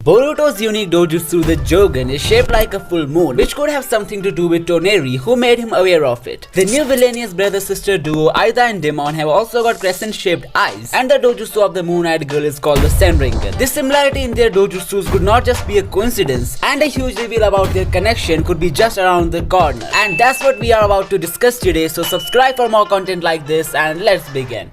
Boruto's unique dojutsu, the Jougan, is shaped like a full moon, which could have something to do with Toneri, who made him aware of it. The new villainous brother-sister duo Eida and Daemon have also got crescent-shaped eyes, and the dojutsu of the moon-eyed girl is called the Senrigan. This similarity in their dojutsus could not just be a coincidence, and a huge reveal about their connection could be just around the corner. And that's what we are about to discuss today, so subscribe for more content like this and let's begin.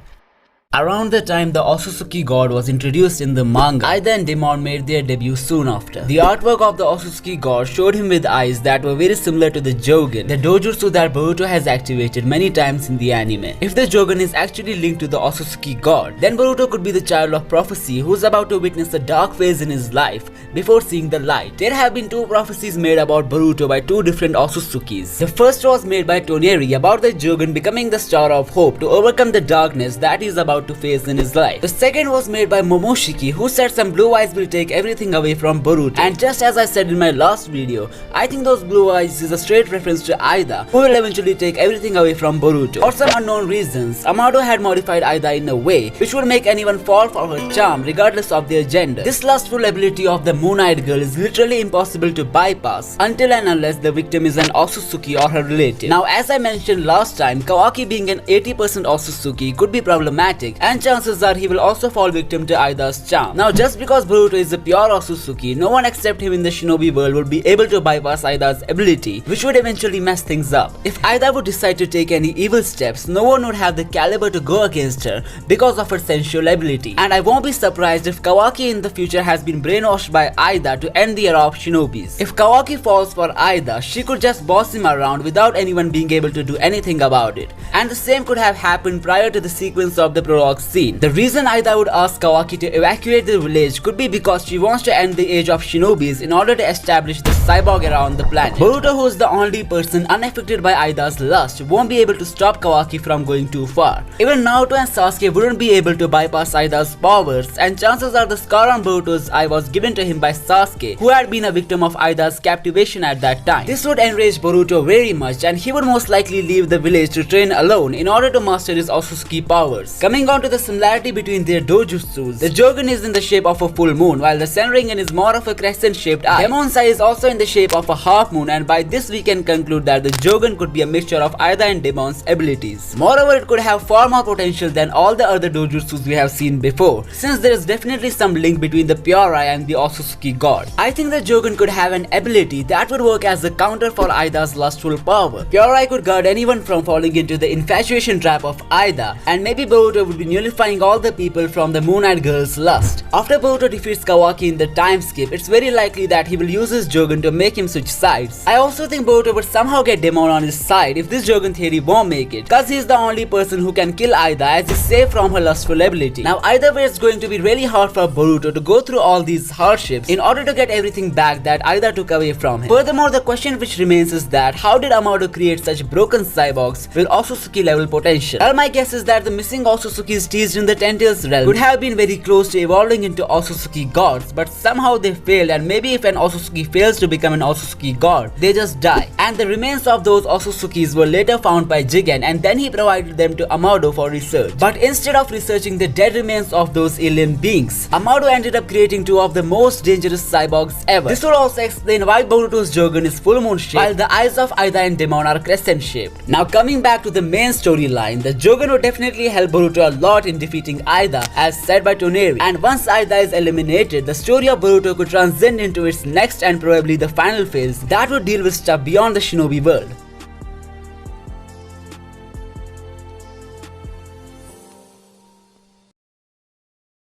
Around the time the Otsutsuki god was introduced in the manga, Eida and Daemon made their debut soon after. The artwork of the Otsutsuki god showed him with eyes that were very similar to the Jougan, the dojutsu that Boruto has activated many times in the anime. If the Jougan is actually linked to the Otsutsuki god, then Boruto could be the child of prophecy who's about to witness a dark phase in his life before seeing the light. There have been two prophecies made about Boruto by two different Otsutsukis. The first was made by Toneri about the Jougan becoming the star of hope to overcome the darkness that he is about to face in his life. The second was made by Momoshiki, who said some blue eyes will take everything away from Boruto. And just as I said in my last video, I think those blue eyes is a straight reference to Eida, who will eventually take everything away from Boruto. For some unknown reasons, Amado had modified Eida in a way which would make anyone fall for her charm regardless of their gender. This lustful ability of the moon-eyed girl is literally impossible to bypass until and unless the victim is an Otsutsuki or her relative. Now, as I mentioned last time, Kawaki being an 80% Otsutsuki could be problematic, and chances are he will also fall victim to Aida's charm. Now, just because Boruto is a pure Otsutsuki, no one except him in the shinobi world would be able to bypass Aida's ability, which would eventually mess things up. If Eida would decide to take any evil steps, no one would have the caliber to go against her because of her sensual ability. And I won't be surprised if Kawaki in the future has been brainwashed by Eida to end the era of shinobis. If Kawaki falls for Eida, she could just boss him around without anyone being able to do anything about it. And the same could have happened prior to the sequence of the prologue scene. The reason Eida would ask Kawaki to evacuate the village could be because she wants to end the age of shinobis in order to establish the cyborg era on the planet. Boruto, who is the only person unaffected by Aida's lust, won't be able to stop Kawaki from going too far. Even Naruto and Sasuke wouldn't be able to bypass Aida's powers, and chances are the scar on Boruto's eye was given to him by Sasuke, who had been a victim of Aida's captivation at that time. This would enrage Boruto very much, and he would most likely leave the village to train alone in order to master his Otsutsuki powers. Coming on to the similarity between their dojutsus, the Jougan is in the shape of a full moon, while the Senrigan is more of a crescent-shaped eye. Daemon's eye is also in the shape of a half moon, and by this we can conclude that the Jougan could be a mixture of Eida and Daemon's abilities. Moreover, it could have far more potential than all the other dojutsus we have seen before, since there is definitely some link between the pure eye and the Otsutsuki god. I think the Jougan could have an ability that would work as a counter for Aida's lustful power. Pure eye could guard anyone from falling into the infatuation trap of Eida, and maybe Boruto would be nullifying all the people from the moon-eyed girl's lust. After Boruto defeats Kawaki in the time skip, it's very likely that he will use his Jougan to make him switch sides. I also think Boruto would somehow get Daemon on his side if this Jougan theory won't make it, cause he's the only person who can kill Eida as he's safe from her lustful ability. Now, either way, it's going to be really hard for Boruto to go through all these hardships in order to get everything back that Eida took away from him. Furthermore, the question which remains is that how did Amado create such broken cyborgs with Otsutsuki level potential? Well, my guess is that the missing Otsutsukis teased in the Tentacles realm could have been very close to evolving into Otsutsuki gods, but somehow they failed, and maybe if an Otsutsuki fails to become an Otsutsuki god, they just die. And the remains of those Otsutsukis were later found by Jougan, and then he provided them to Amado for research. But instead of researching the dead remains of those alien beings, Amado ended up creating two of the most dangerous cyborgs ever. This would also explain why Boruto's Jougan is full moon shaped, while the eyes of Eida and Daemon are crescent shaped. Now, coming back to the main storyline, the Jougan would definitely help Boruto a lot in defeating Eida, as said by Toneri, and once Eida is eliminated, the story of Boruto could transcend into its next and probably the final phase that would deal with stuff beyond the shinobi world.